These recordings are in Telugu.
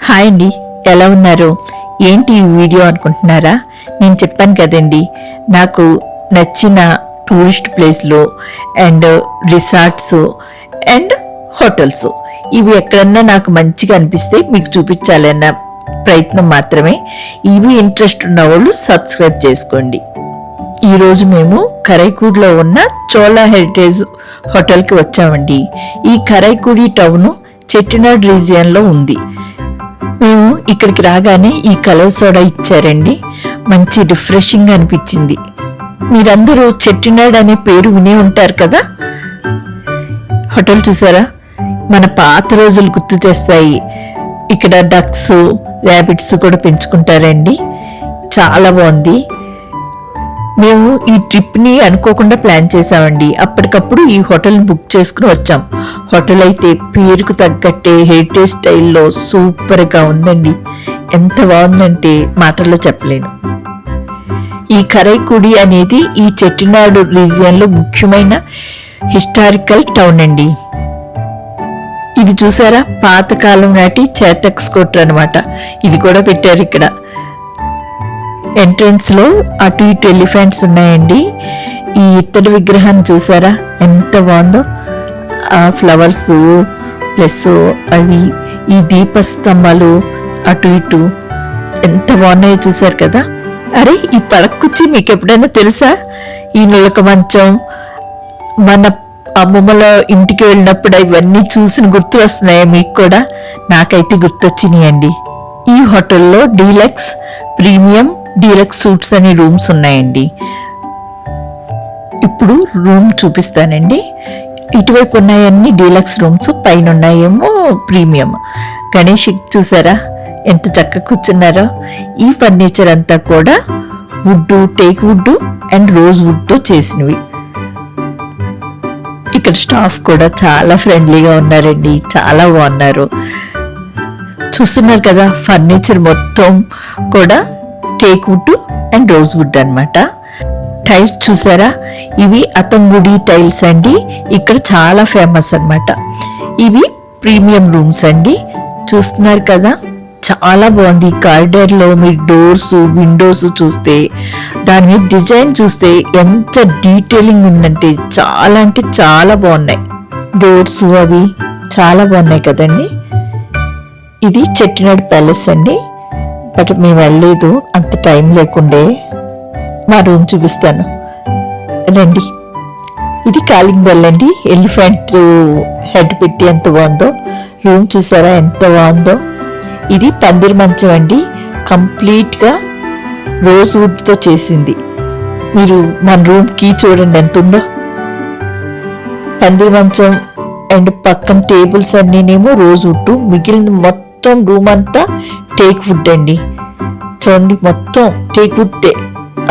హాయ్ అండి, ఎలా ఉన్నారు? ఏంటి ఈ వీడియో అనుకుంటున్నారా? నేను చెప్పాను కదండి, నాకు నచ్చిన టూరిస్ట్ ప్లేస్లు అండ్ రిసార్ట్స్ అండ్ హోటల్స్ ఇవి ఎక్కడన్నా నాకు మంచిగా అనిపిస్తే మీకు చూపించాలన్న ప్రయత్నం మాత్రమే. ఇవి ఇంట్రెస్ట్ ఉన్న వాళ్ళు సబ్స్క్రైబ్ చేసుకోండి. ఈరోజు మేము కరైకూడిలో ఉన్న చోళా హెరిటేజ్ హోటల్కి వచ్చామండి. ఈ కరైకూడి టౌన్ చెట్టినాడ్ రీజియన్లో ఉంది. మేము ఇక్కడికి రాగానే ఈ కలర్ సోడా ఇచ్చారండి. మంచి రిఫ్రెషింగ్ అనిపించింది. మీరందరూ చెట్టినాడ్ అనే పేరు వినే ఉంటారు కదా. హోటల్ చూసారా, మన పాత రోజులు గుర్తు తెస్తాయి. ఇక్కడ డక్స్, ర్యాబిట్స్ కూడా పెంచుకుంటారండి. చాలా బాగుంది. మేము ఈ ట్రిప్ని అనుకోకుండా ప్లాన్ చేసామండి. అప్పటికప్పుడు ఈ హోటల్ని బుక్ చేసుకుని వచ్చాం. హోటల్ అయితే పేరుకు తగ్గట్టే హెరిటేజ్ స్టైల్లో సూపర్గా ఉందండి. ఎంత బాగుందంటే మాటల్లో చెప్పలేను. ఈ కరైకుడి అనేది ఈ చెట్టినాడు రీజియన్లో ముఖ్యమైన హిస్టారికల్ టౌన్ అండి. ఇది చూసారా, పాతకాలం నాటి చేతక్ స్కూటర్ అనమాట. ఇది కూడా పెట్టారు ఇక్కడ. ఎంట్రన్స్ లో అటు ఇటు ఎలిఫెంట్స్ ఉన్నాయండి. ఈ ఇత్తడి విగ్రహాన్ని చూసారా ఎంత బాగుందో. ఆ ఫ్లవర్స్ ప్లస్ అది ఈ దీపస్తంభాలు అటు ఇటు ఎంత బాగున్నాయో చూసారు కదా. అరే, ఈ పడక్కుచ్చి మీకు ఎప్పుడైనా తెలుసా? ఈ నులక మంచం మన అమ్మమ్మల ఇంటికి వెళ్ళినప్పుడు ఇవన్నీ చూసిన గుర్తు వస్తున్నాయా మీకు కూడా? నాకైతే గుర్తొచ్చినాయండి. ఈ హోటల్లో డీలక్స్, ప్రీమియం, డీలక్స్ సూట్స్ అనే రూమ్స్ ఉన్నాయండి. ఇప్పుడు రూమ్ చూపిస్తానండి. ఇటువైపు ఉన్నాయన్నీ డీలక్స్ రూమ్స్, పైన ఉన్నాయేమో ప్రీమియం. గణేష్ చూసారా ఎంత చక్కగా కూర్చున్నారో. ఈ ఫర్నిచర్ అంతా కూడా wood, teak wood and rose వుడ్తో చేసినవి. ఇక్కడ స్టాఫ్ కూడా చాలా ఫ్రెండ్లీగా ఉన్నారండి. చాలా బాగున్నారు. చూస్తున్నారు కదా, ఫర్నిచర్ మొత్తం కూడా take wood and rose would అనమాట. టైల్స్ చూసారా, ఇవి అతంగుడి టైల్స్ అండి. ఇక్కడ చాలా ఫేమస్ అనమాట. ఇవి ప్రీమియం రూమ్స్ అండి. చూస్తున్నారు కదా, చాలా బాగుంది. కారిడార్ లో మీరు డోర్స్, విండోస్ చూస్తే, దాని మీద డిజైన్ చూస్తే ఎంత డీటెయిలింగ్ ఉందంటే చాలా బాగున్నాయి. డోర్స్ అవి చాలా బాగున్నాయి కదండి. ఇది చెట్టినాడు ప్యాలెస్ అండి. బట్ మేము వెళ్ళలేదు, అంత టైం లేకుండే. మా రూమ్ చూపిస్తాను రండి. ఇది కాలింగ్ బెల్ అండి. ఎలిఫెంట్ హెడ్ పెట్టి ఎంత బాగుందో. రూమ్ చూసారా ఎంత బాగుందో. ఇది పందిరి మంచం అండి. కంప్లీట్గా రోజ్ వుడ్తో చేసింది. మీరు మన రూమ్కి చూడండి ఎంత ఉందో. పందిరి మంచం అండ్ పక్కన టేబుల్స్ అన్నీనేమో రోజ్ వుడ్. మిగిలిన మొత్తం రూమ్ అంతా టేక్ వుడ్ అండి. చూడండి, మొత్తం టేక్ వుడ్డే.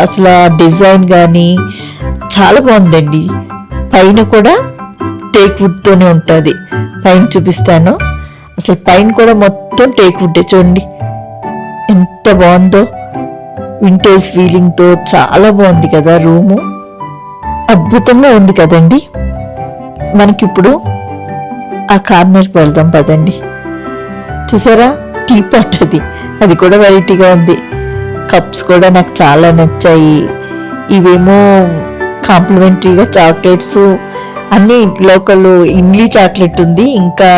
అసలు ఆ డిజైన్ కానీ చాలా బాగుందండి. పైన కూడా టేక్ వుడ్తోనే ఉంటుంది. పైన చూపిస్తాను. అసలు పైన కూడా మొత్తం టేక్ వుడ్డే. చూడండి ఎంత బాగుందో. వింటేజ్ ఫీలింగ్తో చాలా బాగుంది కదా రూము. అద్భుతంగా ఉంది కదండి. మనకిప్పుడు ఆ కార్నర్కి వెళ్దాం పదండి. చూసారా, టీ పాట్ అది కూడా వెరైటీగా ఉంది. కప్స్ కూడా నాకు చాలా నచ్చాయి. ఇవేమో కాంప్లిమెంటరీగా చాక్లెట్స్ అన్నీ లోకల్ ఇమ్లీ చాక్లెట్ ఉంది, ఇంకా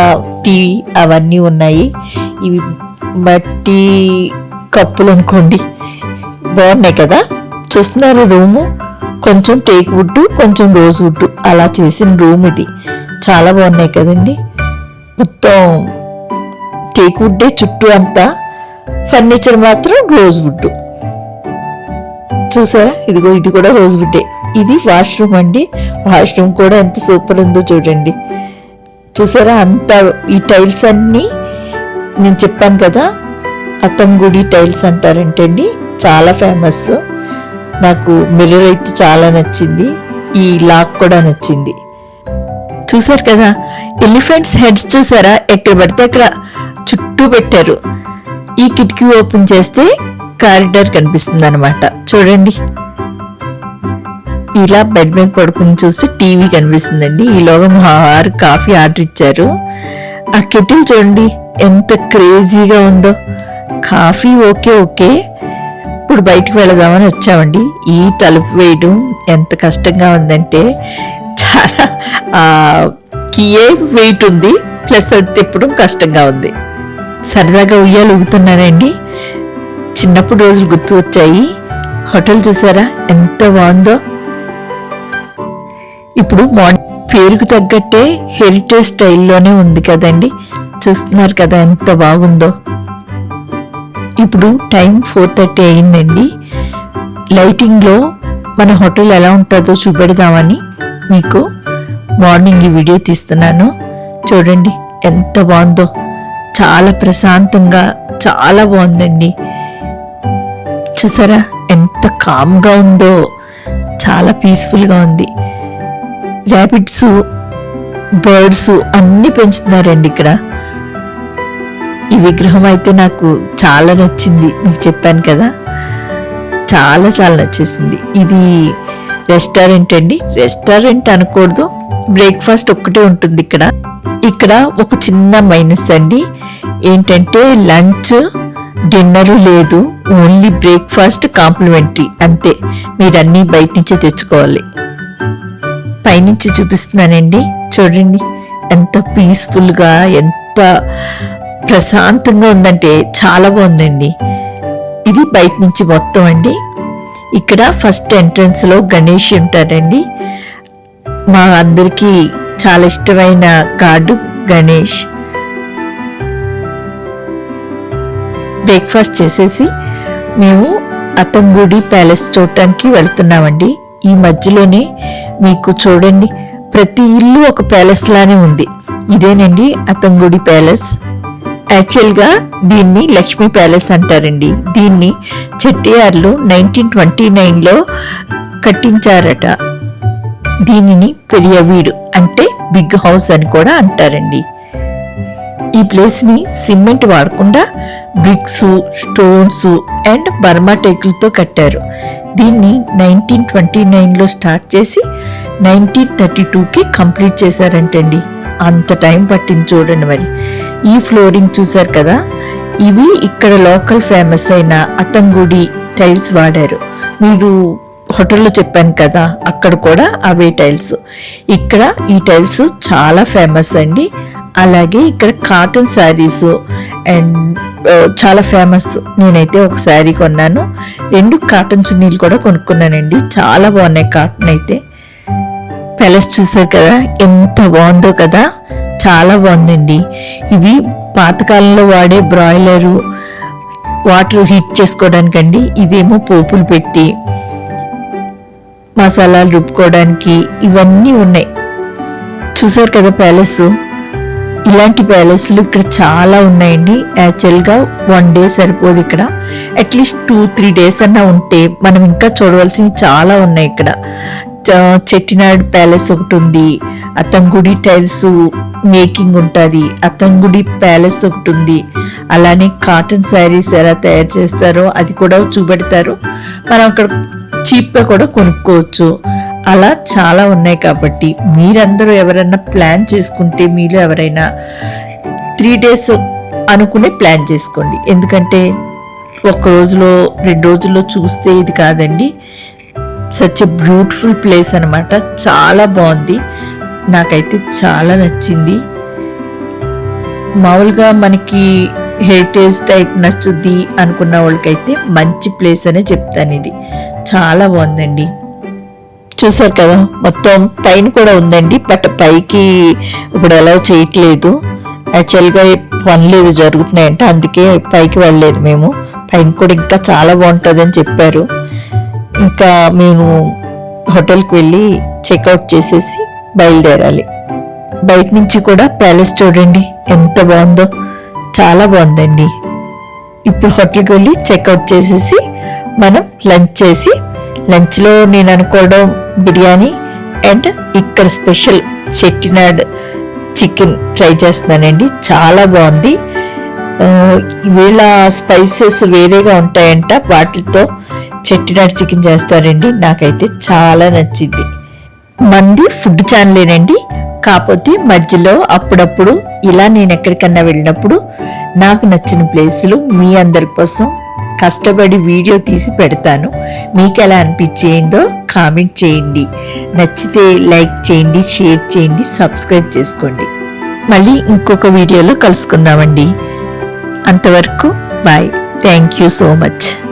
టీ అవన్నీ ఉన్నాయి. ఇవి మట్టి కప్పులు అనుకోండి, బాగున్నాయి కదా. చూస్తున్నారు రూము కొంచెం టేక్ వుడ్, కొంచెం రోజ్ వుడ్ అలా చేసిన రూమ్ ఇది. చాలా బాగున్నాయి కదండి. మొత్తం టేక్ వుడ్డే చుట్టూ అంతా, ఫర్నిచర్ మాత్రం రోజ్ వుడ్. చూసారా, ఇదిగో ఇది కూడా రోజ్ వుడ్డే. ఇది వాష్రూమ్ అండి. వాష్రూమ్ కూడా ఎంత సూపర్ ఉందో చూడండి. చూసారా, అంతా ఈ టైల్స్ అన్నీ నేను చెప్పాను కదా, అతంగుడి టైల్స్ అంటారంటండి. చాలా ఫేమస్. నాకు మిర్రర్ అయితే చాలా నచ్చింది. ఈ లాక్ కూడా నచ్చింది. చూసారు కదా, ఎలిఫెంట్స్ హెడ్స్ చూసారా, ఎక్కడ పడితే అక్కడ చుట్టూ పెట్టారు. ఈ కిటికీ ఓపెన్ చేస్తే కారిడార్ కనిపిస్తుంది అనమాట. చూడండి, ఇలా బెడ్ మీద పడుకుని చూస్తే టీవీ కనిపిస్తుందండి. ఈలోగా మా వారు కాఫీ ఆర్డర్ ఇచ్చారు. ఆ కెటిల్ చూడండి ఎంత క్రేజీగా ఉందో. కాఫీ ఓకే ఓకే, ఇప్పుడు బయటికి వెళదామని వచ్చామండి. ఈ తలుపు వేయడం ఎంత కష్టంగా ఉందంటే చాలా కీయే వెయిట్ ఉంది, ప్లస్ అది తిప్పడం కష్టంగా ఉంది. సరదాగా ఉయ్యాలు ఊగుతున్నానండి. చిన్నప్పుడు రోజులు గుర్తు వచ్చాయి. హోటల్ చూసారా ఎంత బాగుందో. ఇప్పుడు పేరుకు తగ్గట్టే హెరిటేజ్ స్టైల్లోనే ఉంది కదండి. చూస్తున్నారు కదా ఎంత బాగుందో. ఇప్పుడు టైం 4:30 అయిందండి. లైటింగ్లో మన హోటల్ ఎలా ఉంటుందో చూపెడదామని మీకు మార్నింగ్ ఈ వీడియో తీస్తున్నాను. చూడండి ఎంత బాగుందో, చాలా ప్రశాంతంగా చాలా బాగుందండి. చూసారా ఎంత కామ్గా ఉందో, చాలా పీస్ఫుల్గా ఉంది. ర్యాబిట్స్, బర్డ్స్ అన్నీ పెంచుతున్నారండి ఇక్కడ. ఈ విగ్రహం అయితే నాకు చాలా నచ్చింది, మీకు చెప్పాను కదా, చాలా చాలా నచ్చేసింది. ఇది రెస్టారెంట్ అండి. రెస్టారెంట్ అనకూడదు, బ్రేక్ఫాస్ట్ ఒక్కటే ఉంటుంది ఇక్కడ. ఇక్కడ ఒక చిన్న మైనస్ అండి, ఏంటంటే లంచ్ డిన్నరు లేదు, ఓన్లీ బ్రేక్ఫాస్ట్ కాంప్లిమెంటరీ అంతే. మీరన్నీ బయట నుంచే తెచ్చుకోవాలి. పైనుంచి చూపిస్తున్నానండి, చూడండి ఎంత పీస్ఫుల్గా ఎంత ప్రశాంతంగా ఉందంటే చాలా బాగుందండి. ఇది బయట నుంచి మొత్తం అండి. ఇక్కడ ఫస్ట్ ఎంట్రన్స్ లో గణేష్ ఉంటారండి. మా అందరికీ చాలా ఇష్టమైన గాడు గణేష్. బ్రేక్ఫాస్ట్ చేసేసి మేము అతంగుడి ప్యాలెస్ చూడటానికి వెళ్తున్నామండి. ఈ మధ్యలోనే మీకు చూడండి ప్రతి ఇల్లు ఒక ప్యాలెస్ లానే ఉంది. ఇదేనండి అతంగుడి ప్యాలెస్. యాక్చువల్గా దీన్ని లక్ష్మీ ప్యాలెస్ అంటారండి. దీన్ని చెట్టియార్లు 1929లో కట్టించారట. దీనిని పెరియ వీడు అంటే బిగ్ హౌస్ అని కూడా అంటారండి. ఈ ప్లేస్ని సిమెంట్ వాడకుండా బ్రిక్స్, స్టోన్స్ అండ్ బర్మా టేకులతో కట్టారు. దీన్ని 1929లో స్టార్ట్ చేసి 1932కి కంప్లీట్ చేశారంటండి. అంత టైం పట్టింది చూడండి. మరి ఈ ఫ్లోరింగ్ చూసారు కదా, ఇవి ఇక్కడ లోకల్ ఫేమస్ అయిన అతంగుడి టైల్స్ వాడారు. మీరు హోటల్లో చెప్పాను కదా, అక్కడ కూడా అవే టైల్స్. ఇక్కడ ఈ టైల్స్ చాలా ఫేమస్ అండి. అలాగే ఇక్కడ కాటన్ శారీస్ అండ్ చాలా ఫేమస్. నేనైతే ఒక శారీ కొన్నాను, 2 కాటన్ చున్నీలు కూడా కొనుక్కున్నానండి. చాలా బాగున్నాయి కాటన్ అయితే. ప్యాలెస్ చూసారు కదా ఎంత బాగుందో కదా, చాలా బాగుందండి. ఇవి పాతకాలంలో వాడే బ్రాయిలరు, వాటర్ హీట్ చేసుకోవడానికండి. ఇదేమో పోపులు పెట్టి మసాలాలు రుబ్బుకోవడానికి ఇవన్నీ ఉన్నాయి. చూసారు కదా ప్యాలెస్. ఇలాంటి ప్యాలెస్లు ఇక్కడ చాలా ఉన్నాయండి. యాక్చువల్గా 1 డే సరిపోదు, ఇక్కడ అట్లీస్ట్ 2-3 డేస్ అన్నా ఉంటే మనం ఇంకా చూడవలసినవి చాలా ఉన్నాయి. ఇక్కడ చెట్టినాడు ప్యాలెస్ ఒకటి ఉంది, అతంగుడి టైల్స్ మేకింగ్ ఉంటుంది, అతంగుడి ప్యాలెస్ ఒకటి ఉంది. అలానే కాటన్ శారీస్ ఎలా తయారు చేస్తారో అది కూడా చూపెడతారు. మనం అక్కడ చీప్గా కూడా కొనుక్కోవచ్చు. అలా చాలా ఉన్నాయి. కాబట్టి మీరందరూ ఎవరైనా ప్లాన్ చేసుకుంటే, మీరు ఎవరైనా 3 డేస్ అనుకునే ప్లాన్ చేసుకోండి. ఎందుకంటే 1 రోజులో 2 రోజుల్లో చూస్తే ఇది కాదండి. సచ్ ఎ బ్యూటిఫుల్ ప్లేస్ అనమాట. చాలా బాగుంది, నాకైతే చాలా నచ్చింది. మామూలుగా మనకి హెరిటేజ్ టైప్ నచ్చుద్ది అనుకున్న వాళ్ళకైతే మంచి ప్లేస్ అనే చెప్తాను. ఇది చాలా బాగుందండి. చూసారు కదా మొత్తం పైన కూడా ఉందండి, బట్ పైకి ఇప్పుడు అలౌ చేయట్లేదు. యాక్చువల్గా పనులు ఏదో జరుగుతున్నాయంట, అందుకే పైకి వెళ్ళలేదు మేము. పైన కూడా ఇంకా చాలా బాగుంటుంది అని చెప్పారు. ఇంకా మేము హోటల్కి వెళ్ళి చెక్అవుట్ చేసేసి బయలుదేరాలి. బయట నుంచి కూడా ప్యాలెస్ చూడండి ఎంత బాగుందో, చాలా బాగుందండి. ఇప్పుడు హోటల్కి వెళ్ళి చెక్అవుట్ చేసేసి మనం లంచ్ చేసి, లంచ్లో నేను అనుకోవడం బిర్యానీ అండ్ ఇక్కడ స్పెషల్ చెట్టినాడ్ చికెన్ ట్రై చేస్తున్నానండి. చాలా బాగుంది. వీళ్ళ స్పైసెస్ వేరేగా ఉంటాయంట, వాటితో చెట్టినాడ్ చికెన్ చేస్తారండి. నాకైతే చాలా నచ్చింది. మంది ఫుడ్ ఛానలేనండి, కాకపోతే మధ్యలో అప్పుడప్పుడు ఇలా నేను ఎక్కడికన్నా వెళ్ళినప్పుడు నాకు నచ్చిన ప్లేసులు మీ అందరి కోసం కష్టపడి వీడియో తీసి పెడతాను. మీకు ఎలా అనిపించేయిందో కామెంట్ చేయండి. నచ్చితే లైక్ చేయండి, షేర్ చేయండి, సబ్స్క్రైబ్ చేసుకోండి. మళ్ళీ ఇంకొక వీడియోలో కలుసుకుందామండి. అంతవరకు bye. Thank you so much.